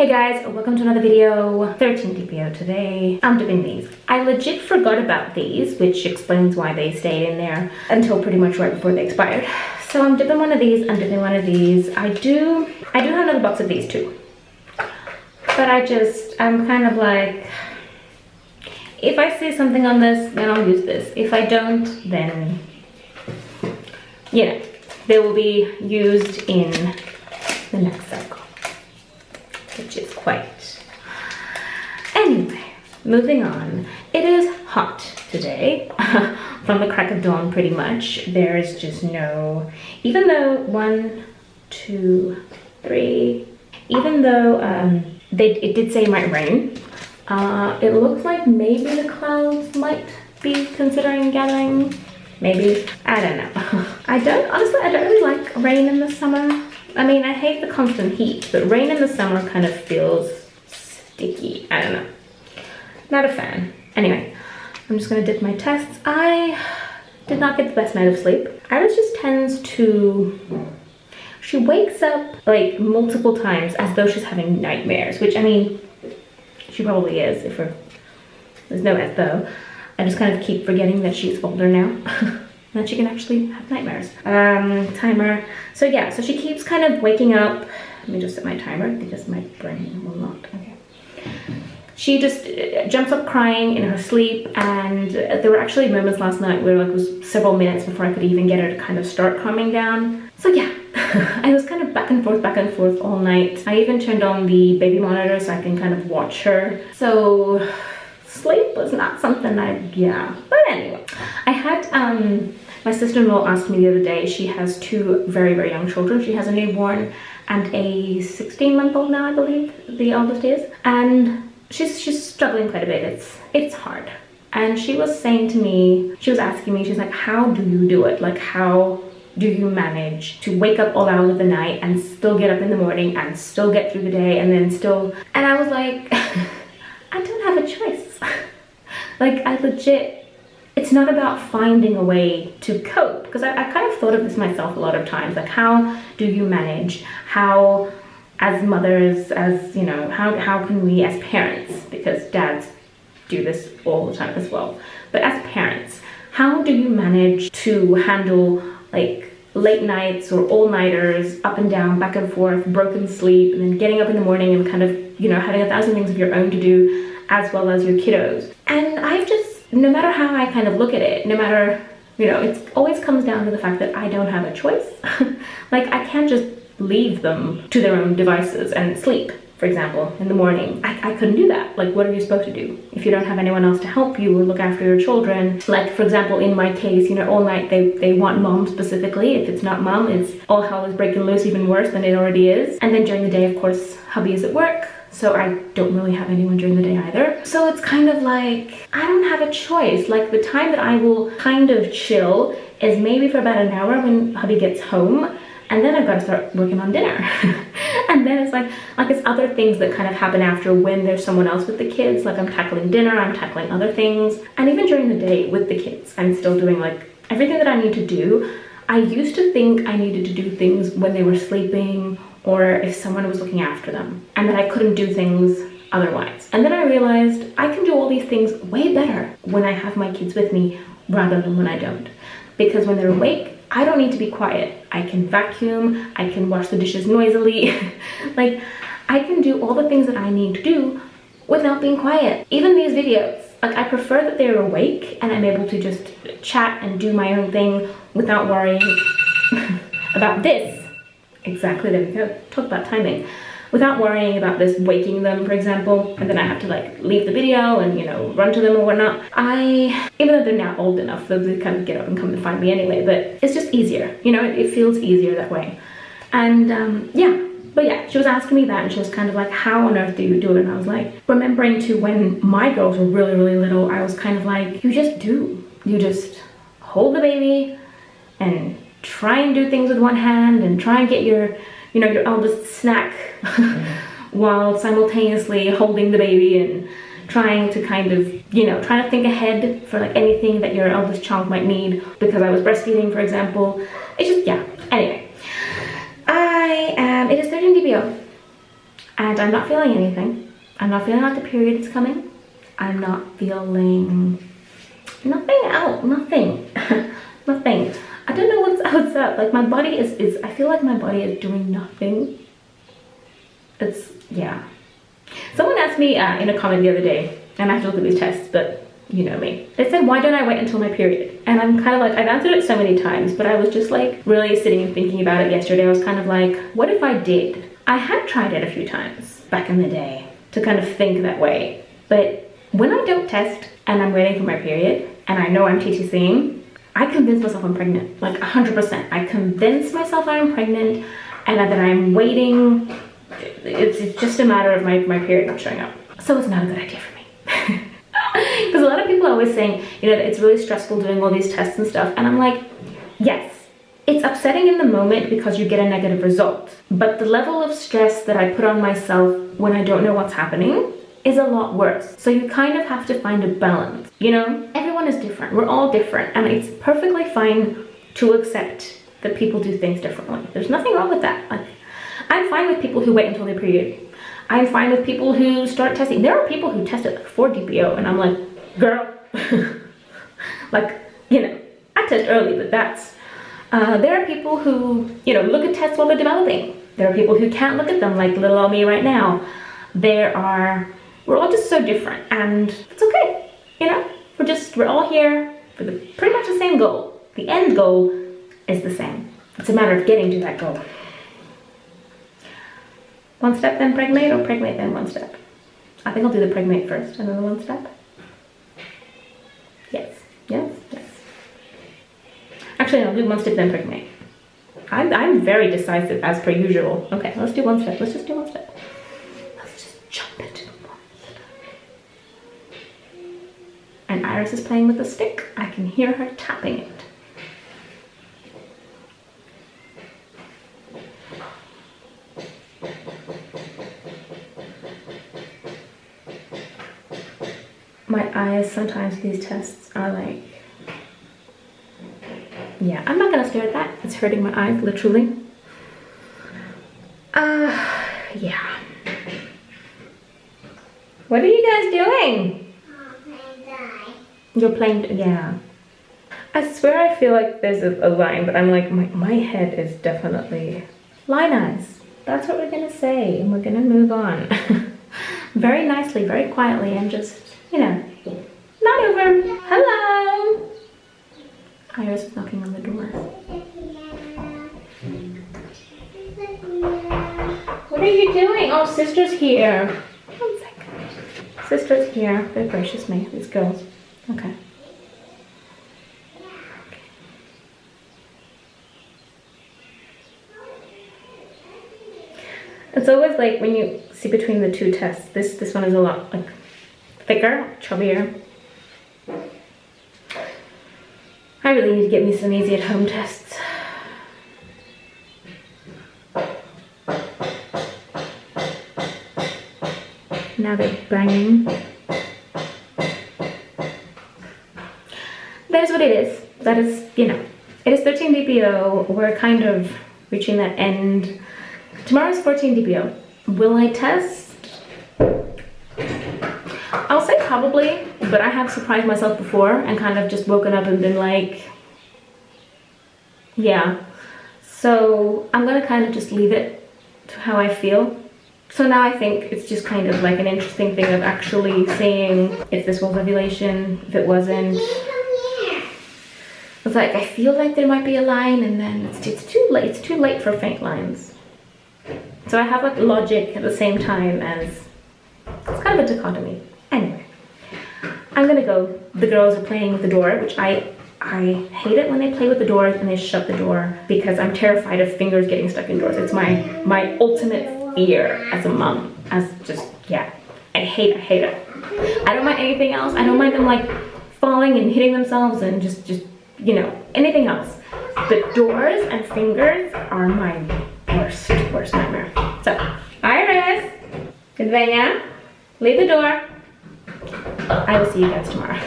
Hey guys, welcome to another video. 13 DPO today. I'm dipping these. I legit forgot about these, which explains why they stayed in there until pretty much right before they expired. So I'm dipping one of these, I'm dipping one of these. I do have another box of these too. But I'm kind of like, if I see something on this, then I'll use this. If I don't, then, you know, they will be used in the next cycle, which is quite. Anyway, moving on. It is hot today. From the crack of dawn, pretty much. There is just no, even though 1, 2, 3, even though it did say it might rain, it looks like maybe the clouds might be considering gathering. Maybe, I don't know. Honestly, I don't really like rain in the summer. I mean, I hate the constant heat, but rain in the summer kind of feels sticky. I don't know. Not a fan. Anyway, I'm just gonna dip my tests. I did not get the best night of sleep. Iris just tends to, she wakes up like multiple times as though she's having nightmares, which I mean, she probably is if there's no as though. I just kind of keep forgetting that she's older now. That she can actually have nightmares. Timer. So yeah, so she keeps kind of waking up. Let me just set my timer because my brain will not. Okay. She just jumps up crying in her sleep, and there were actually moments last night where like it was several minutes before I could even get her to kind of start calming down. So yeah, I was kind of back and forth all night. I even turned on the baby monitor so I can kind of watch her. So sleep was not something but anyway. I had, my sister-in-law asked me the other day, she has 2 very, very young children. She has a newborn and a 16-month-old now, I believe, the oldest is. And she's struggling quite a bit. It's hard. And she was saying to me, she was asking me, she's like, how do you do it? Like, how do you manage to wake up all hours of the night and still get up in the morning and still get through the day and then still... And I was like, I don't have a choice. Like, I legit, it's not about finding a way to cope, because I kind of thought of this myself a lot of times, like how do you manage, how as mothers, as you know, how can we as parents, because dads do this all the time as well, but as parents, how do you manage to handle like late nights or all-nighters, up and down, back and forth, broken sleep, and then getting up in the morning and kind of, you know, having 1,000 things of your own to do as well as your kiddos. And I've just, no matter how I kind of look at it, no matter, you know, it always comes down to the fact that I don't have a choice. Like, I can't just leave them to their own devices and sleep, for example, in the morning. I couldn't do that. Like, what are you supposed to do if you don't have anyone else to help you or look after your children? Like, for example, in my case, you know, all night they want mom specifically. If it's not mom, it's all hell is breaking loose, even worse than it already is. And then during the day, of course, hubby is at work, so I don't really have anyone during the day either. So it's kind of like, I don't have a choice. Like, the time that I will kind of chill is maybe for about an hour when hubby gets home, and then I've got to start working on dinner. And then it's like it's other things that kind of happen after when there's someone else with the kids. Like, I'm tackling dinner, I'm tackling other things. And even during the day with the kids, I'm still doing like everything that I need to do. I used to think I needed to do things when they were sleeping or if someone was looking after them, and that I couldn't do things otherwise. And then I realized I can do all these things way better when I have my kids with me rather than when I don't. Because when they're awake, I don't need to be quiet. I can vacuum, I can wash the dishes noisily. Like, I can do all the things that I need to do without being quiet. Even these videos, like, I prefer that they're awake and I'm able to just chat and do my own thing without worrying about this. Exactly, there we go. Talk about timing. Without worrying about this waking them, for example, and then I have to like leave the video and, you know, run to them or whatnot. Even though they're now old enough, they kind of get up and come and find me anyway, but it's just easier, you know, it feels easier that way. And yeah, but yeah, she was asking me that, and she was kind of like, how on earth do you do it? And I was like, remembering to when my girls were really, really little, I was kind of like, you just do. You just hold the baby and try and do things with one hand and try and get your, you know, your eldest snack while simultaneously holding the baby and trying to kind of, you know, trying to think ahead for like anything that your eldest child might need, because I was breastfeeding, for example. It's just, yeah. Anyway, it is 13 DPO. and I'm not feeling anything. I'm not feeling like the period is coming. I'm not feeling nothing out, nothing, nothing. I don't know what's up. Like my body is, I feel like my body is doing nothing. It's, yeah. Someone asked me in a comment the other day, and I have to look at these tests, but you know me. They said, why don't I wait until my period? And I'm kind of like, I've answered it so many times, but I was just like really sitting and thinking about it yesterday. I was kind of like, what if I did? I had tried it a few times back in the day to kind of think that way. But when I don't test and I'm waiting for my period and I know I'm TTCing, I convince myself I'm pregnant, like 100%. I convince myself I'm pregnant and that I'm waiting. It's just a matter of my period not showing up. So it's not a good idea for me. Because a lot of people are always saying, you know, that it's really stressful doing all these tests and stuff. And I'm like, yes, it's upsetting in the moment because you get a negative result. But the level of stress that I put on myself when I don't know what's happening is a lot worse. So you kind of have to find a balance, you know? Everyone is different. We're all different. And it's perfectly fine to accept that people do things differently. There's nothing wrong with that. Like, I'm fine with people who wait until their period. I'm fine with people who start testing. There are people who test it like 4 DPO and I'm like, girl, like, you know, I test early, but that's, there are people who, you know, look at tests while they're developing. There are people who can't look at them like little old me right now. We're all just so different and it's okay, you know? We're all here for pretty much the same goal. The end goal is the same. It's a matter of getting to that goal. One step then pregnate, or pregnate then one step? I think I'll do the pregnate first and then the one step. Yes, yes, yes. Actually, I'll do one step then pregnate. I'm very decisive as per usual. Okay, let's do one step. Let's just do one step. Let's just jump into one step. And Iris is playing with the stick. I can hear her tapping it. My eyes sometimes these tests are like, yeah, I'm not gonna stare at that. It's hurting my eyes, literally. Yeah. What are you guys doing? You're playing, yeah. I swear I feel like there's a line, but I'm like, my head is definitely line eyes. That's what we're gonna say, and we're gonna move on. Very nicely, very quietly, and just, you know, not over. Hello. Iris is knocking on the door. What are you doing? Oh, sister's here. 1 second. Sister's here. They're gracious me, these girls. Okay. It's always like when you see between the two tests, this one is a lot like thicker, chubbier. I really need to get me some easy at home tests. Now they're banging. That is what it is. That is, you know, it is 13 DPO. We're kind of reaching that end. Tomorrow's 14 DPO. Will I test? I'll say probably, but I have surprised myself before and kind of just woken up and been like, yeah. So I'm gonna kind of just leave it to how I feel. So now I think it's just kind of like an interesting thing of actually seeing if this was ovulation, if it wasn't. It's like, I feel like there might be a line and then it's too late for faint lines. So I have like logic at the same time as, it's kind of a dichotomy. Anyway, I'm gonna go. The girls are playing with the door, which I hate it when they play with the doors and they shut the door because I'm terrified of fingers getting stuck indoors. It's my ultimate fear as a mom. As just, yeah, I hate it. I don't mind anything else. I don't mind them like falling and hitting themselves and just you know, anything else. But doors and fingers are my worst nightmare. So, Iris, Advania, leave the door. I will see you guys tomorrow.